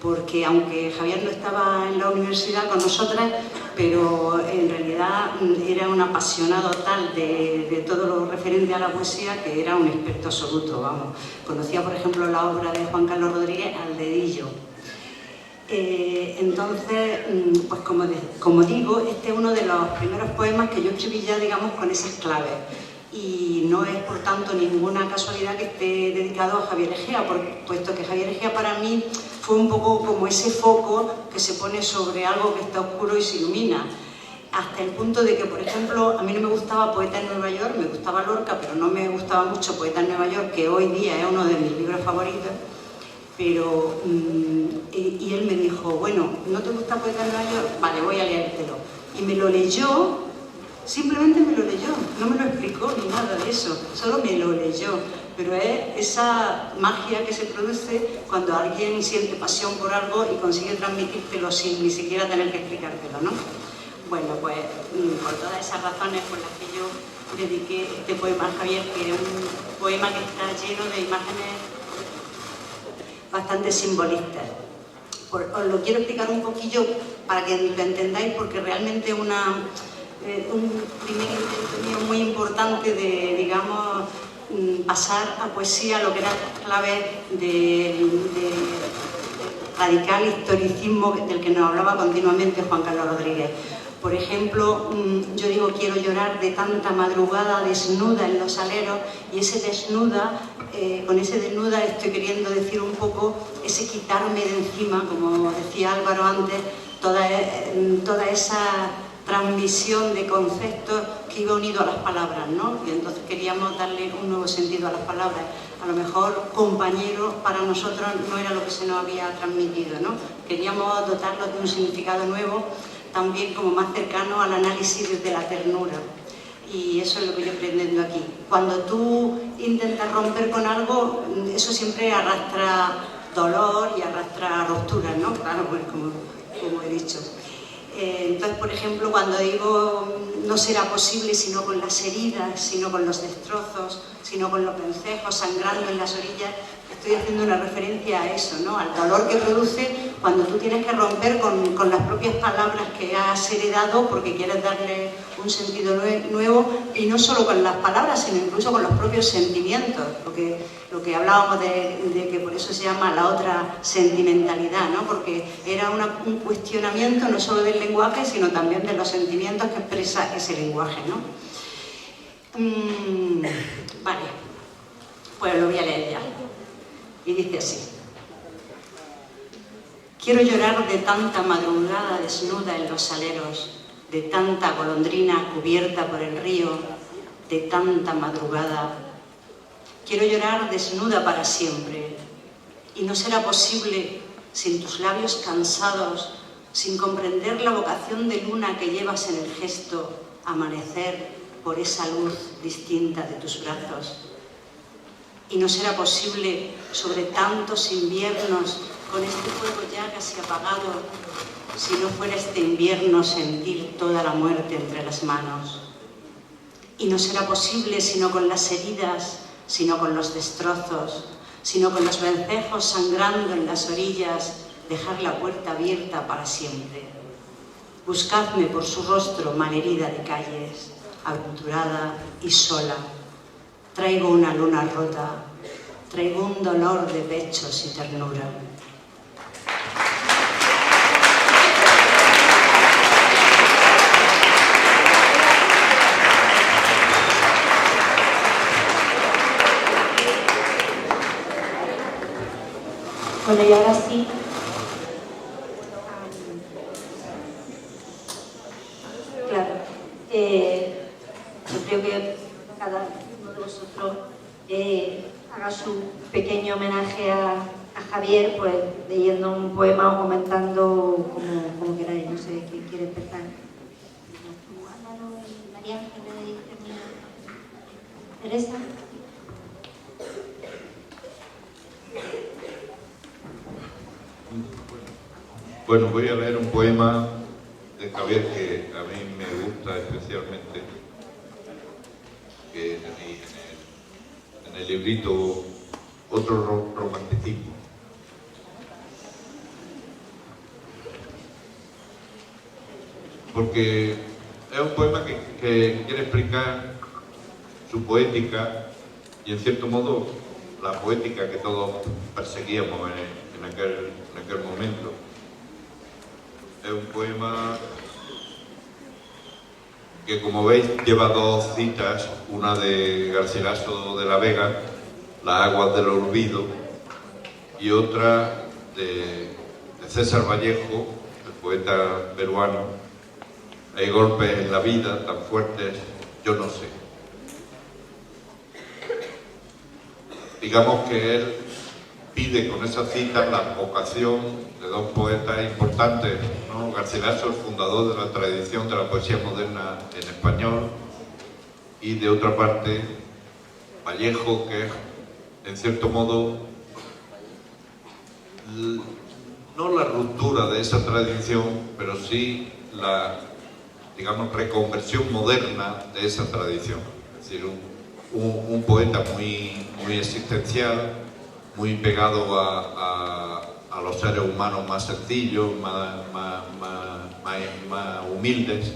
porque aunque Javier no estaba en la universidad con nosotras, pero en realidad era un apasionado tal de todo lo referente a la poesía que era un experto absoluto, vamos. Conocía, por ejemplo, la obra de Juan Carlos Rodríguez al dedillo. Entonces, pues como digo, este es uno de los primeros poemas que yo escribí ya, digamos, con esas claves. Y no es, por tanto, ninguna casualidad que esté dedicado a Javier Egea, puesto que Javier Egea para mí fue un poco como ese foco que se pone sobre algo que está oscuro y se ilumina. Hasta el punto de que, por ejemplo, a mí no me gustaba Poeta en Nueva York, me gustaba Lorca, pero no me gustaba mucho Poeta en Nueva York, que hoy día es uno de mis libros favoritos. Pero, y él me dijo, bueno, ¿no te gusta Poeta en Nueva York? Vale, voy a leértelo. Y me lo leyó. Simplemente me lo leyó, no me lo explicó ni nada de eso, solo me lo leyó. Pero es esa magia que se produce cuando alguien siente pasión por algo y consigue transmitírtelo sin ni siquiera tener que explicártelo, ¿no? Bueno, pues por todas esas razones por las que yo dediqué este poema a Javier, que es un poema que está lleno de imágenes bastante simbolistas. Os lo quiero explicar un poquillo para que lo entendáis, porque realmente un primer intento mío muy importante de, digamos, pasar a poesía lo que era clave del radical historicismo del que nos hablaba continuamente Juan Carlos Rodríguez. Por ejemplo, yo digo, quiero llorar de tanta madrugada desnuda en los aleros, y ese desnuda, con ese desnuda estoy queriendo decir un poco ese quitarme de encima, como decía Álvaro antes, toda esa transmisión de conceptos que iba unido a las palabras, ¿no? Y entonces queríamos darle un nuevo sentido a las palabras. A lo mejor compañero para nosotros no era lo que se nos había transmitido, ¿no? Queríamos dotarlos de un significado nuevo, también como más cercano al análisis desde la ternura. Y eso es lo que yo pretendo aquí. Cuando tú intentas romper con algo, eso siempre arrastra dolor y arrastra rupturas, ¿no? Claro, pues como he dicho. Entonces, por ejemplo, cuando digo no será posible sino con las heridas, sino con los destrozos, sino con los vencejos sangrando en las orillas, estoy haciendo una referencia a eso, ¿no? Al dolor que produce cuando tú tienes que romper con las propias palabras que has heredado porque quieres darle un sentido nuevo, y no solo con las palabras, sino incluso con los propios sentimientos, lo que hablábamos de que por eso se llama la otra sentimentalidad, ¿no? Porque era un cuestionamiento no solo del lenguaje, sino también de los sentimientos que expresa ese lenguaje, ¿no? Vale, pues lo voy a leer ya. Y dice así: quiero llorar de tanta madrugada desnuda en los aleros, de tanta golondrina cubierta por el río, de tanta madrugada. Quiero llorar desnuda para siempre, y no será posible sin tus labios cansados, sin comprender la vocación de luna que llevas en el gesto, amanecer por esa luz distinta de tus brazos. Y no será posible sobre tantos inviernos, con este fuego ya casi apagado, si no fuera este invierno sentir toda la muerte entre las manos. Y no será posible sino con las heridas, sino con los destrozos, sino con los vencejos sangrando en las orillas, dejar la puerta abierta para siempre. Buscadme por su rostro malherida de calles, aventurada y sola. Traigo una luna rota, traigo un dolor de pechos y ternura. Bueno, y ahora sí, claro, yo creo que cada uno de vosotros haga su pequeño homenaje a Javier, pues leyendo un poema o comentando como queráis. No sé quién quiere empezar. Álvaro y María Ángeles y termina. Teresa. Bueno, voy a leer un poema de Javier que a mí me gusta especialmente, que tenéis en el librito Otro romanticismo. Porque es un poema que quiere explicar su poética y, en cierto modo, la poética que todos perseguíamos en aquel momento. Es un poema que, como veis, lleva dos citas, una de Garcilaso de la Vega, Las aguas del olvido, y otra de César Vallejo, el poeta peruano, Hay golpes en la vida tan fuertes, yo no sé. Digamos que él pide con esa cita la vocación de dos poetas importantes, ¿no? Garcilaso, el fundador de la tradición de la poesía moderna en español, y de otra parte Vallejo, que es, en cierto modo, no la ruptura de esa tradición, pero sí la, digamos, reconversión moderna de esa tradición. Es decir, un poeta muy existencial, muy pegado a los seres humanos más sencillos, más humildes,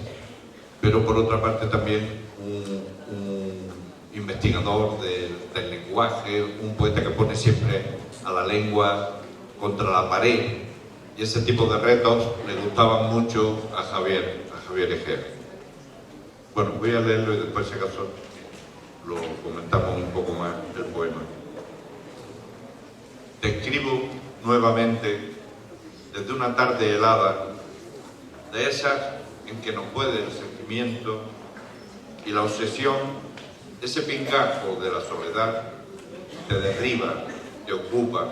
pero por otra parte también un investigador del lenguaje, un poeta que pone siempre a la lengua contra la pared, y ese tipo de retos le gustaban mucho a Javier Egea. Bueno, voy a leerlo y después, si acaso, lo comentamos un poco más el poema. Te escribo nuevamente desde una tarde helada, de esas en que no puede el sentimiento y la obsesión, ese pingajo de la soledad, te derriba, te ocupa,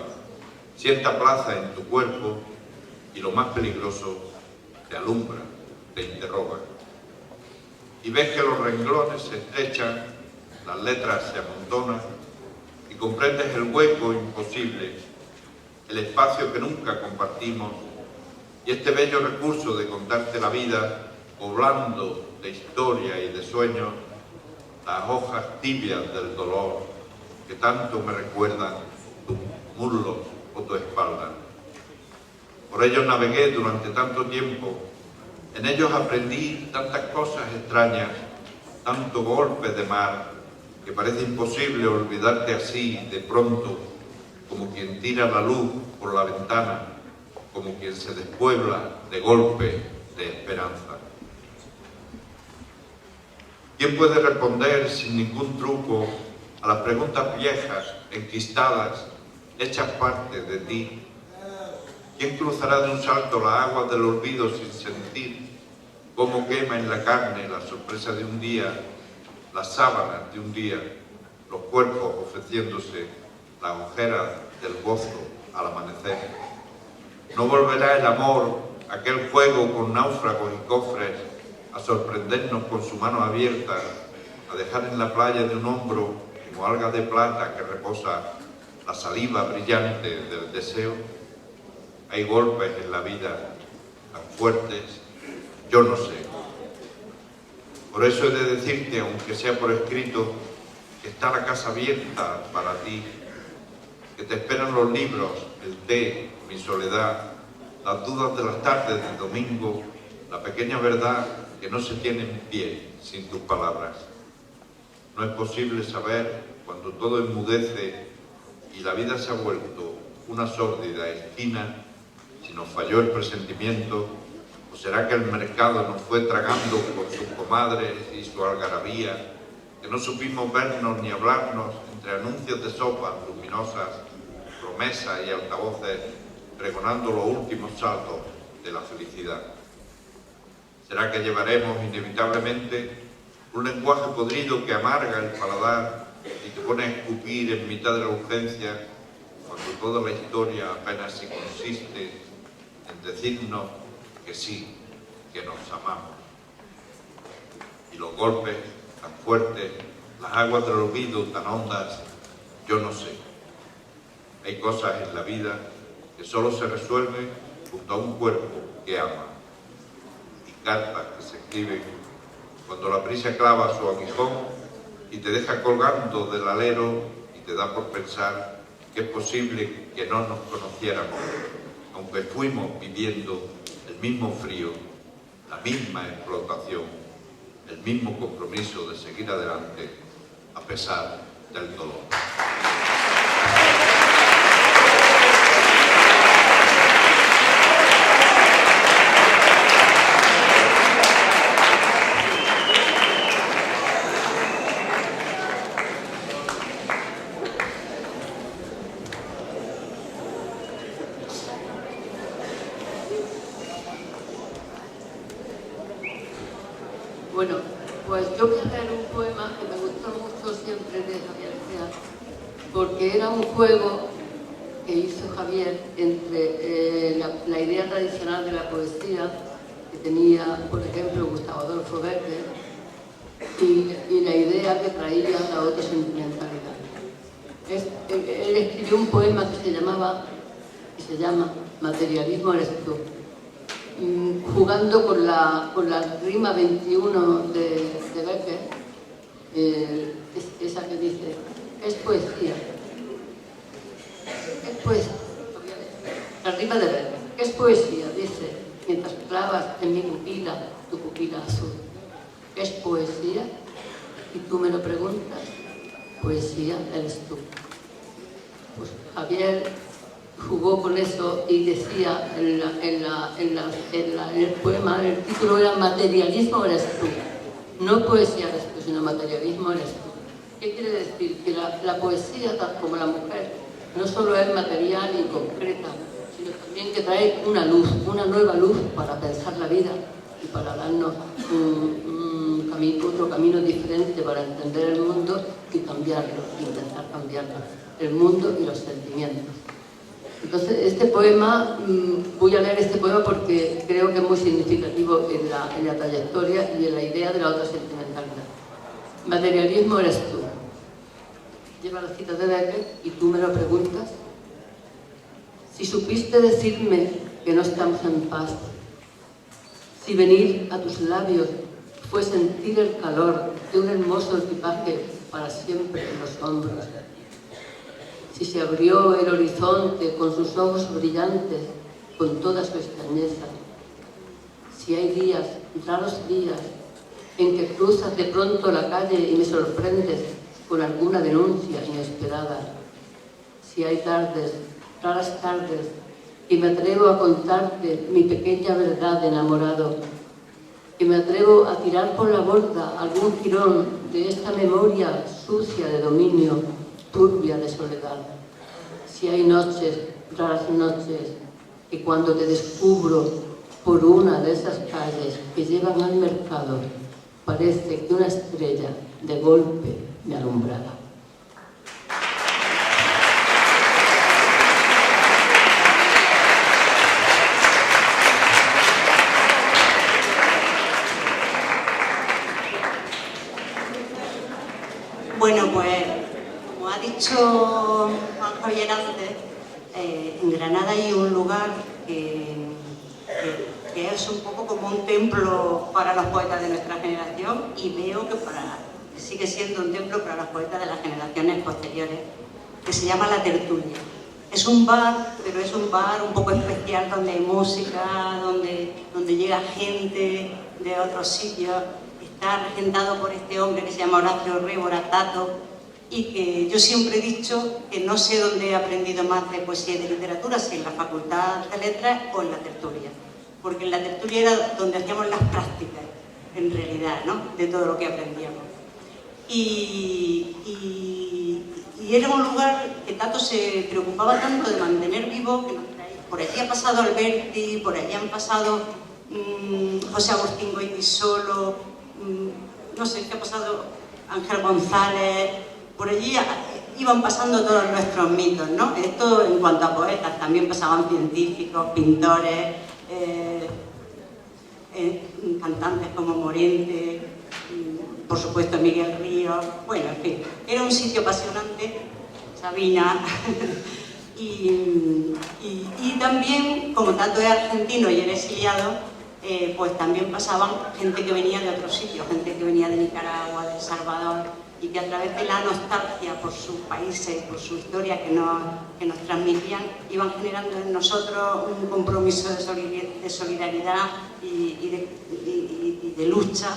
sienta plaza en tu cuerpo y, lo más peligroso, te alumbra, te interroga. Y ves que los renglones se estrechan, las letras se amontonan y comprendes el hueco imposible, el espacio que nunca compartimos y este bello recurso de contarte la vida, poblando de historia y de sueños las hojas tibias del dolor que tanto me recuerdan tus muslos o tu espalda. Por ellos navegué durante tanto tiempo, en ellos aprendí tantas cosas extrañas, tanto golpe de mar, que parece imposible olvidarte así de pronto, como quien tira la luz por la ventana, como quien se despuebla de golpe de esperanza. ¿Quién puede responder sin ningún truco a las preguntas viejas, enquistadas, hechas parte de ti? ¿Quién cruzará de un salto las aguas del olvido sin sentir cómo quema en la carne la sorpresa de un día, las sábanas de un día, los cuerpos ofreciéndose, las ojeras del gozo al amanecer? No volverá el amor, aquel juego con náufragos y cofres, a sorprendernos con su mano abierta, a dejar en la playa de un hombro, como alga de plata que reposa la saliva brillante del deseo. Hay golpes en la vida tan fuertes, yo no sé. Por eso he de decirte, aunque sea por escrito, que está la casa abierta para ti, que te esperan los libros, el té, mi soledad, las dudas de las tardes de domingo, la pequeña verdad que no se tiene en pie sin tus palabras. No es posible saber cuando todo enmudece y la vida se ha vuelto una sórdida esquina, si nos falló el presentimiento, o será que el mercado nos fue tragando con sus comadres y su algarabía, que no supimos vernos ni hablarnos entre anuncios de sopas luminosas, promesas y altavoces, pregonando los últimos saltos de la felicidad. ¿Será que llevaremos inevitablemente un lenguaje podrido que amarga el paladar y te pone a escupir en mitad de la urgencia, cuando toda la historia apenas si consiste en decirnos que sí, que nos amamos? Y los golpes tan fuertes, las aguas del olvido tan hondas, yo no sé. Hay cosas en la vida que solo se resuelven junto a un cuerpo que ama, y cartas que se escriben cuando la prisa clava su aguijón y te deja colgando del alero y te da por pensar que es posible que no nos conociéramos, aunque fuimos viviendo el mismo frío, la misma explotación, el mismo compromiso de seguir adelante a pesar del dolor. Bueno, pues yo voy a leer un poema que me gustó mucho siempre de Javier Cea, porque era un juego que hizo Javier entre la idea tradicional de la poesía que tenía, por ejemplo, Gustavo Adolfo Bécquer y la idea que traía la autosentimentalidad. Él escribió un poema que se llama Materialismo eres tú, jugando con la rima 21 de Bécquer, esa que dice, es poesía. Es poesía. La rima de Bécquer, es poesía, dice, mientras clavas en mi pupila, tu pupila azul. ¿Es poesía? Y tú me lo preguntas, poesía eres tú. Pues Javier jugó con eso y decía en el poema, el título era Materialismo eres tú. No poesía eres tú, sino materialismo eres tú. ¿Qué quiere decir? Que la poesía, tal como la mujer, no solo es material y concreta, sino también que trae una luz, una nueva luz para pensar la vida y para darnos otro camino diferente para entender el mundo y cambiarlo, intentar cambiarlo, el mundo y los sentimientos. Entonces, este poema, voy a leer este poema porque creo que es muy significativo en la trayectoria y en la idea de la autosentimentalidad. Materialismo eres tú. Lleva la cita de Bécquer y tú me lo preguntas. Si supiste decirme que no estamos en paz, si venir a tus labios fue sentir el calor de un hermoso equipaje para siempre en los hombros, si se abrió el horizonte con sus ojos brillantes, con toda su extrañeza, si hay días, raros días, en que cruzas de pronto la calle y me sorprendes con alguna denuncia inesperada, si hay tardes, raras tardes, y me atrevo a contarte mi pequeña verdad de enamorado, que me atrevo a tirar por la borda algún jirón de esta memoria sucia de dominio, turbia de soledad. Si hay noches, raras noches, que cuando te descubro por una de esas calles que llevan al mercado, parece que una estrella de golpe me alumbrara. Bueno, pues, como ha dicho Juan Javier antes, en Granada hay un lugar que es un poco como un templo para los poetas de nuestra generación y veo que sigue siendo un templo para los poetas de las generaciones posteriores, que se llama La Tertulia. Es un bar, pero es un bar un poco especial donde hay música, donde llega gente de otros sitios. Está regentado por este hombre que se llama Horacio Révora, Tato, y que yo siempre he dicho que no sé dónde he aprendido más de poesía y de literatura, si en la Facultad de Letras o en la tertulia. Porque en la tertulia era donde hacíamos las prácticas, en realidad, ¿no?, de todo lo que aprendíamos. Y era un lugar que Tato se preocupaba tanto de mantener vivo, que por allí ha pasado Alberti, por allí han pasado José Agustín Goytisolo, no sé qué ha pasado, Ángel González, por allí iban pasando todos nuestros mitos, ¿no? Esto en cuanto a poetas, también pasaban científicos, pintores, cantantes como Morente, por supuesto Miguel Ríos, bueno, en fin, era un sitio apasionante, Sabina, y también, como Tato es argentino y era exiliado, pues también pasaban gente que venía de otros sitios, gente que venía de Nicaragua, de El Salvador, y que a través de la nostalgia por sus países, por su historia que nos transmitían, iban generando en nosotros un compromiso de solidaridad y de lucha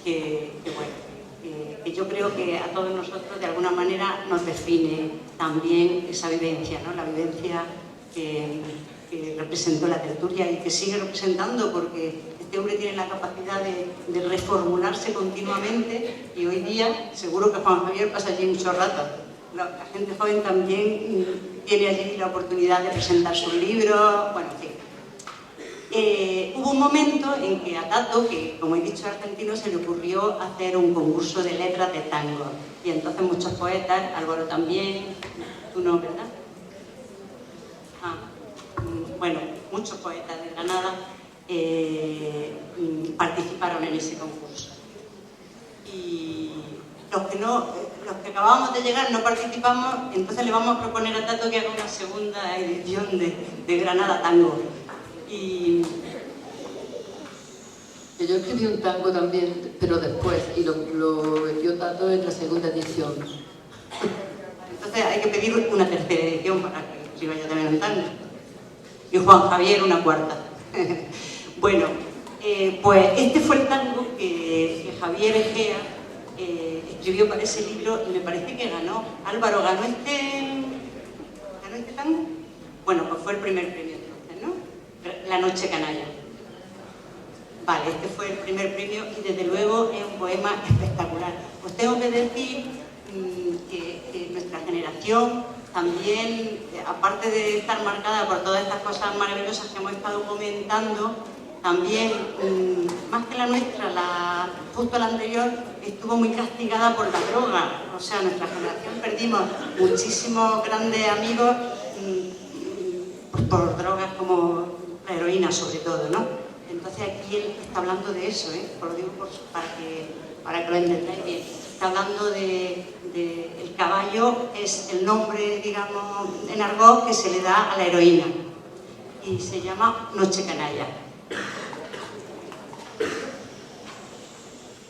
que yo creo que a todos nosotros de alguna manera nos define también esa vivencia, ¿no? La vivencia que representó la tertulia y que sigue representando, porque este hombre tiene la capacidad de reformularse continuamente, y hoy día seguro que Juan Javier pasa allí mucho rato. La gente joven también tiene allí la oportunidad de presentar sus libros, bueno, en fin. Hubo un momento en que a Tato, que como he dicho argentino, se le ocurrió hacer un concurso de letras de tango, y entonces muchos poetas, Álvaro también, tú no, ¿verdad? Bueno, muchos poetas de Granada participaron en ese concurso, y los que acabamos de llegar no participamos. Entonces le vamos a proponer a Tato que haga una segunda edición de Granada Tango. Y yo escribí un tango también, pero después, y lo metió Tato en la segunda edición. entonces hay que pedir una tercera edición para que escriba yo también un tango, y Juan Javier una cuarta. Bueno, pues este fue el tango que Javier Egea escribió para ese libro, y me parece que ganó. Álvaro, ¿ganó este tango? Bueno, pues fue el primer premio entonces, ¿no? La Noche Canalla. Vale, este fue el primer premio, y desde luego es un poema espectacular. Pues tengo que decir que nuestra generación también, aparte de estar marcada por todas estas cosas maravillosas que hemos estado comentando, también, más que la nuestra, justo la anterior, estuvo muy castigada por la droga. O sea, nuestra generación perdimos muchísimos grandes amigos por drogas como la heroína, sobre todo, ¿no? Entonces aquí él está hablando de eso, os lo digo para que lo entendáis bien. Está hablando el caballo es el nombre, digamos, en argot que se le da a la heroína, y se llama Noche Canalla.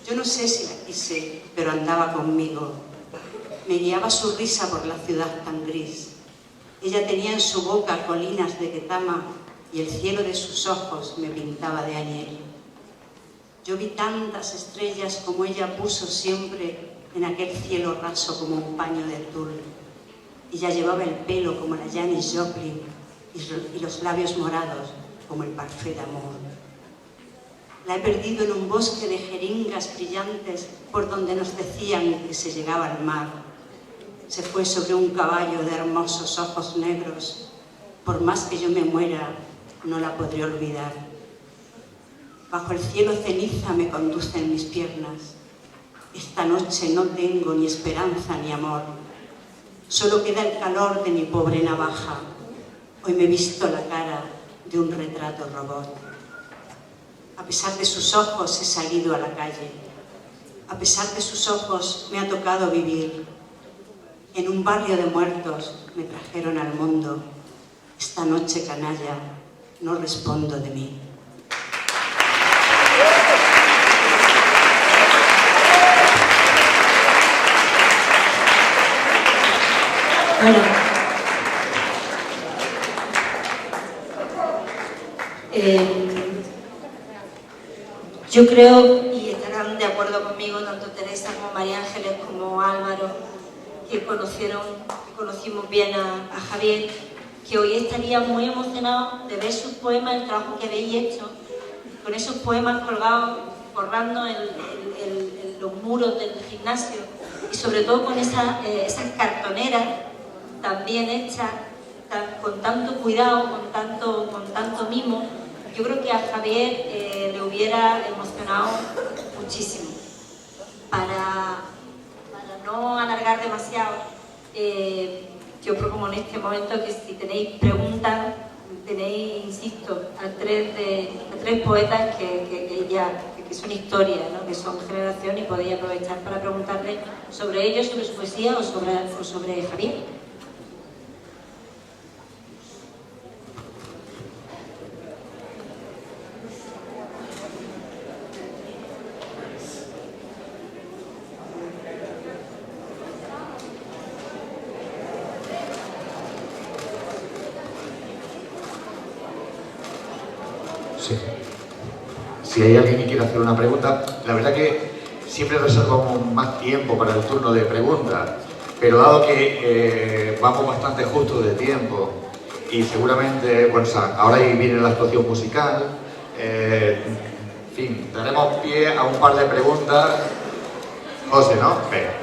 Yo no sé si la quise, pero andaba conmigo. Me guiaba su risa por la ciudad tan gris. Ella tenía en su boca colinas de Ketama, y el cielo de sus ojos me pintaba de añil. Yo vi tantas estrellas como ella puso siempre en aquel cielo raso como un paño de tul. Ella llevaba el pelo como la Janis Joplin y los labios morados como el parfait d'amour. La he perdido en un bosque de jeringas brillantes por donde nos decían que se llegaba al mar. Se fue sobre un caballo de hermosos ojos negros. Por más que yo me muera, no la podré olvidar. Bajo el cielo ceniza me conduce en mis piernas. Esta noche no tengo ni esperanza ni amor. Solo queda el calor de mi pobre navaja. Hoy me he visto la cara de un retrato robot. A pesar de sus ojos he salido a la calle. A pesar de sus ojos me ha tocado vivir. En un barrio de muertos me trajeron al mundo. Esta noche canalla no respondo de mí. Bueno, Yo creo, y estarán de acuerdo conmigo, tanto Teresa como María Ángeles como Álvaro, que conocimos bien a Javier, que hoy estaría muy emocionado de ver sus poemas, el trabajo que habéis hecho, con esos poemas colgados, forrando en los muros del gimnasio, y sobre todo con esas cartoneras tan bien hechas, con tanto cuidado, con tanto mimo. Yo creo que a Javier le hubiera emocionado muchísimo. Para no alargar demasiado, yo propongo en este momento que si tenéis preguntas, tenéis, insisto, a tres poetas que son historia, ¿no? Que son generación, y podéis aprovechar para preguntarles sobre ellos, sobre su poesía o sobre Javier. Sí. Si hay alguien que quiere hacer una pregunta, la verdad que siempre reservamos más tiempo para el turno de preguntas, pero dado que vamos bastante justos de tiempo y seguramente, bueno, ahora viene la actuación musical, en fin, daremos pie a un par de preguntas. José, ¿no? Venga.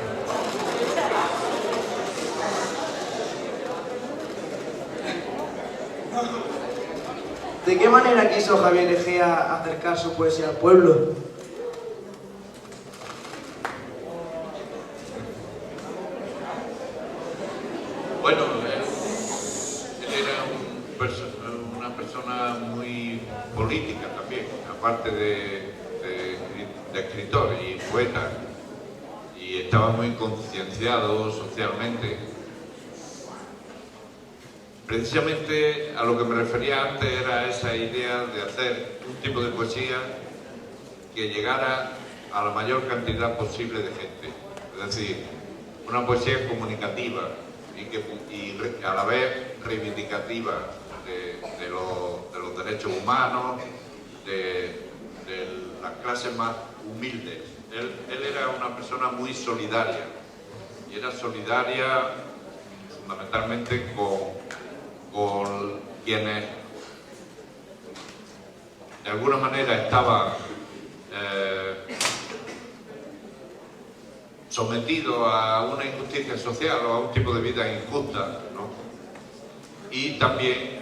¿De qué manera quiso Javier Egea acercar su poesía al pueblo? Bueno, él era una persona muy política también, aparte de escritor y poeta, y estaba muy concienciado socialmente. Precisamente a lo que me refería antes era esa idea de hacer un tipo de poesía que llegara a la mayor cantidad posible de gente. Es decir, una poesía comunicativa y a la vez reivindicativa de los derechos humanos, de las clases más humildes. Él era una persona muy solidaria, y era solidaria fundamentalmente con quienes de alguna manera estaban sometidos a una injusticia social o a un tipo de vida injusta, ¿no? Y también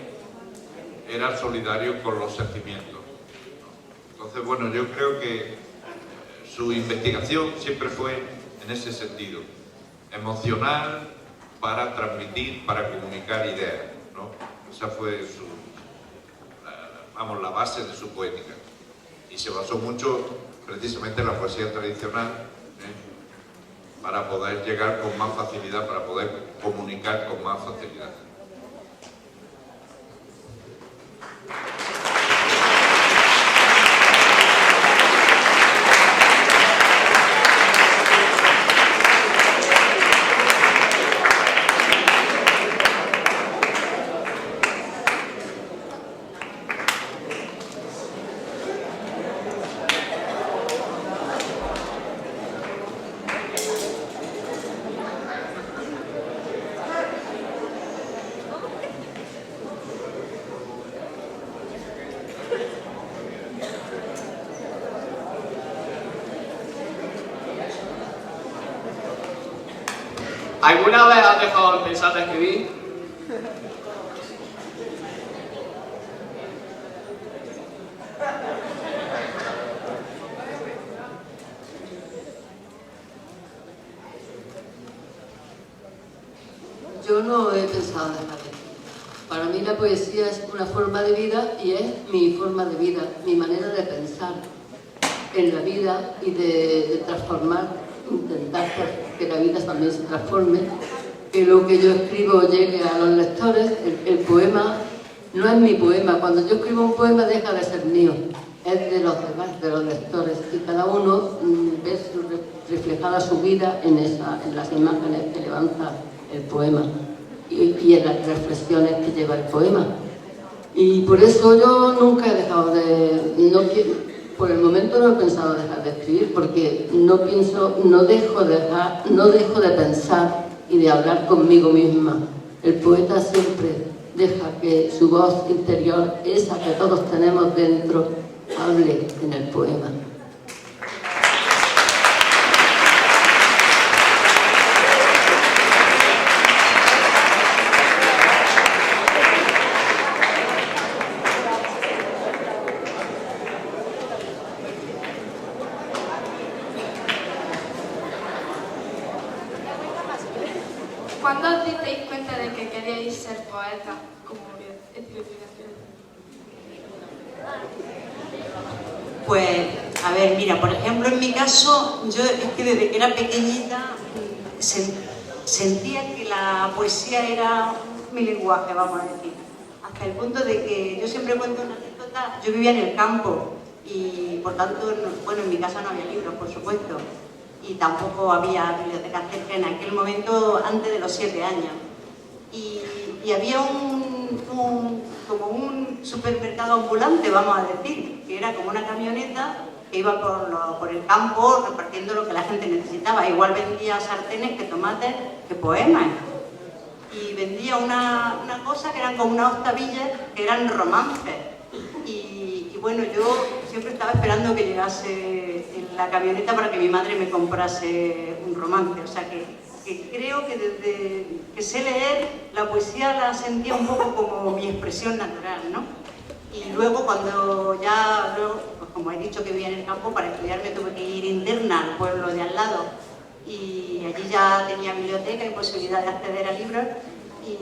era solidario con los sentimientos, ¿no? Entonces, bueno, yo creo que su investigación siempre fue en ese sentido, emocional, para transmitir, para comunicar ideas, ¿no? Esa fue la base de su poética, y se basó mucho precisamente en la poesía tradicional, para poder llegar con más facilidad, para poder comunicar con más facilidad. ¿Alguna vez has dejado de pensar de escribir? Yo no he pensado dejar de escribir. Para mí la poesía es una forma de vida, y es mi forma de vida, mi manera de pensar en la vida y de transformar, intentar que la vida también se transforme, que lo que yo escribo llegue a los lectores. El poema no es mi poema. Cuando yo escribo un poema deja de ser mío, es de los demás, de los lectores, y cada uno ve reflejada su vida en las imágenes que levanta el poema y en las reflexiones que lleva el poema. Y por eso yo nunca he dejado de... Por el momento no he pensado dejar de escribir porque no dejo de pensar y de hablar conmigo misma. El poeta siempre deja que su voz interior, esa que todos tenemos dentro, hable en el poema. ¿Cuándo os disteis cuenta de que queríais ser poeta como identificación? Pues, a ver, mira, por ejemplo, en mi caso, yo es que desde que era pequeñita sentía que la poesía era mi lenguaje, vamos a decir. Hasta el punto de que yo siempre cuento una anécdota, yo vivía en el campo y por tanto, bueno, en mi casa no había libros, por supuesto, y tampoco había bibliotecas cerca en aquel momento antes de los 7 años. Y había como un supermercado ambulante, vamos a decir, que era como una camioneta que iba por el campo repartiendo lo que la gente necesitaba. Igual vendía sartenes que tomates, que poemas. Y vendía una cosa que eran como unas octavillas que eran romances. Y bueno, yo siempre estaba esperando que llegase en la camioneta para que mi madre me comprase un romance. O sea que creo que desde que sé leer, la poesía la sentía un poco como mi expresión natural, ¿no? Y luego cuando ya, pues como he dicho que vivía en el campo, para estudiar me tuve que ir interna al pueblo de al lado. Y allí ya tenía biblioteca y posibilidad de acceder a libros. Y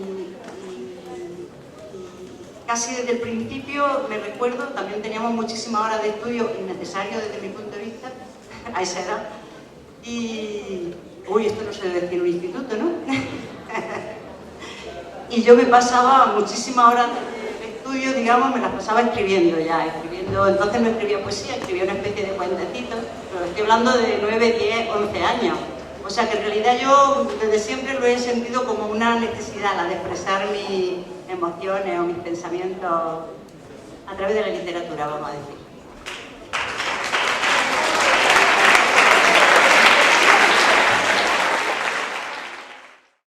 casi desde el principio, me recuerdo, también teníamos muchísimas horas de estudio innecesarias desde mi punto de vista, a esa edad. Y uy, esto no se debe decir en un instituto, ¿no? Y yo me pasaba muchísimas horas de estudio, digamos, me las pasaba escribiendo ya, entonces no escribía poesía, escribía una especie de cuentecitos, pero estoy hablando de 9, 10, 11 años. O sea que en realidad yo desde siempre lo he sentido como una necesidad, la de expresar mis emociones o mis pensamientos a través de la literatura, vamos a decir.